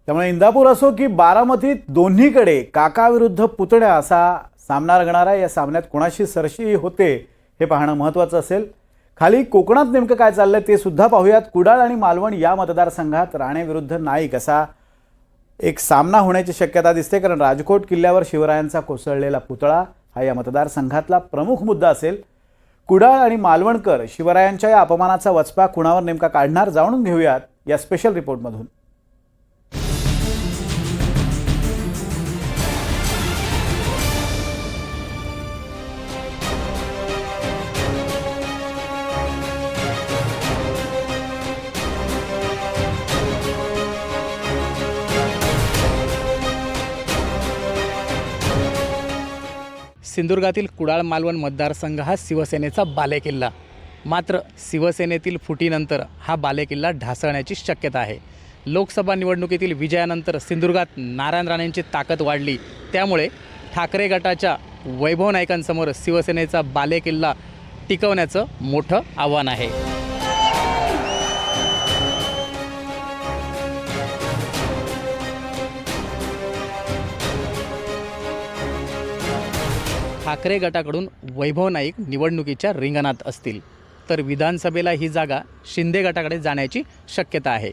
त्यामुळे इंदापूर असो की बारामतीत दोन्हीकडे काका विरुद्ध पुतण्या असा सामना रंगणार आहे। या सामन्यात कोणाशी सरशी होते हे पाहणं महत्त्वाचं असेल। खाली कोकणात नेमकं काय चाललंय ते सुद्धा पाहूयात। कुडाळ आणि मालवण या मतदारसंघात राणे विरुद्ध नाईक असा एक सामना होण्याची शक्यता दिसते, कारण राजकोट किल्ल्यावर शिवरायांचा कोसळलेला पुतळा हा या मतदारसंघातला प्रमुख मुद्दा असेल। कुडाळ आणि मालवणकर शिवरायांच्या या अपमानाचा वचपा कुणावर नेमका काढणार जाणून घेऊयात या स्पेशल रिपोर्टमधून। सिंधुदुर्गातील कुडाळ मालवण मतदारसंघ हा शिवसेनेचा बालेकिल्ला। मात्र शिवसेनेतील फुटीनंतर हा बालेकिल्ला ढासळण्याची शक्यता आहे। लोकसभा निवडणुकीतील विजयानंतर सिंधुदुर्गात नारायण राणेंची ताकद वाढली, त्यामुळे ठाकरे गटाच्या वैभव नाईकांसमोर शिवसेनेचा बालेकिल्ला टिकवण्याचं मोठं आव्हान आहे। ठाकरे गटाकडून वैभव नाईक निवडणुकीच्या रिंगणात असतील, तर विधानसभेला ही जागा शिंदे गटाकडे जाण्याची शक्यता आहे।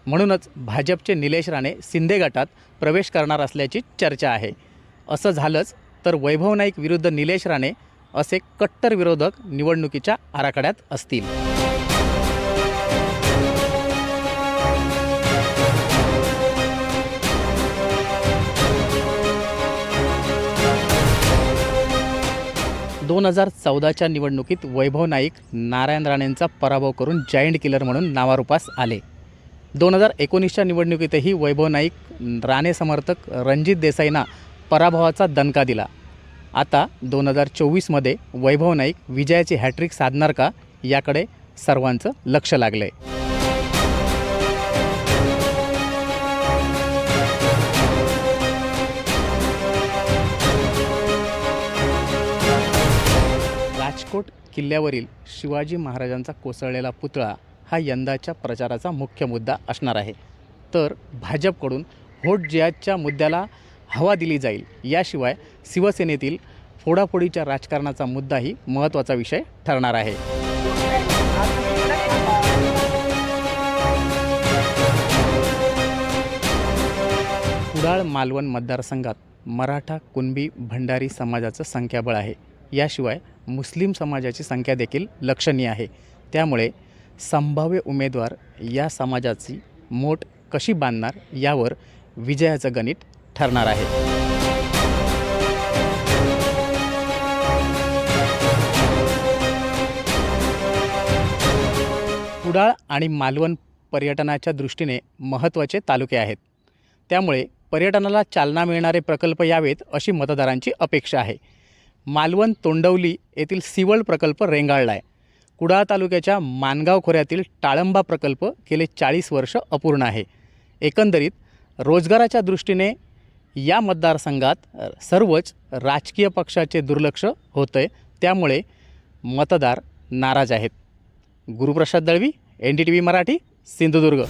म्हणूनच भाजपचे निलेश राणे शिंदे गटात प्रवेश करणार असल्याची चर्चा आहे। असं झालंच तर वैभव नाईक विरुद्ध निलेश राणे असे कट्टर विरोधक निवडणुकीच्या आराखड्यात असतील। दोन 2014च्या निवडणुकीत वैभव नाईक नारायण राणेंचा पराभव करून जायंट किलर म्हणून नावारूपास आले। 2019च्या निवडणुकीतही वैभव नाईक राणे समर्थक रणजित देसाईंना पराभवाचा दणका दिला। आता 2024मध्ये वैभव नाईक विजयाची हॅट्रिक साधणार का, याकडे सर्वांचं लक्ष लागलंय। राजकोट किल्ल्यावरील शिवाजी महाराजांचा कोसळलेला पुतळा हा यंदाच्या प्रचाराचा मुख्य मुद्दा असणार आहे। तर भाजपकडून व्होट जिहादच्या मुद्द्याला हवा दिली जाईल। याशिवाय शिवसेनेतील फोडाफोडीच्या राजकारणाचा मुद्दाही महत्त्वाचा विषय ठरणार आहे। कुडाळ मालवण मतदारसंघात मराठा, कुणबी, भंडारी समाजाचं संख्याबळ आहे। याशिवाय मुस्लिम समाजाची संख्या देखील लक्षणीय आहे। त्यामुळे संभाव्य उमेदवार या समाजाची मोट कशी बांधणार यावर विजयाचं गणित ठरणार आहे। कुडाळ आणि मालवण पर्यटनाच्या दृष्टीने महत्त्वाचे तालुके आहेत। त्यामुळे पर्यटनाला चालना मिळणारे प्रकल्प यावेत अशी मतदारांची अपेक्षा आहे। मालवण तोंडवली येथील सिवळ प्रकल्प रेंगाळला आहे। कुडाळ तालुक्याच्या मानगाव खोऱ्यातील टाळंबा प्रकल्प गेले 40 वर्ष अपूर्ण आहे। एकंदरीत रोजगाराच्या दृष्टीने या मतदारसंघात सर्वच राजकीय पक्षाचे दुर्लक्ष होतंय, त्यामुळे मतदार नाराज आहेत। गुरुप्रसाद दळवी, NDTV मराठी, सिंधुदुर्ग।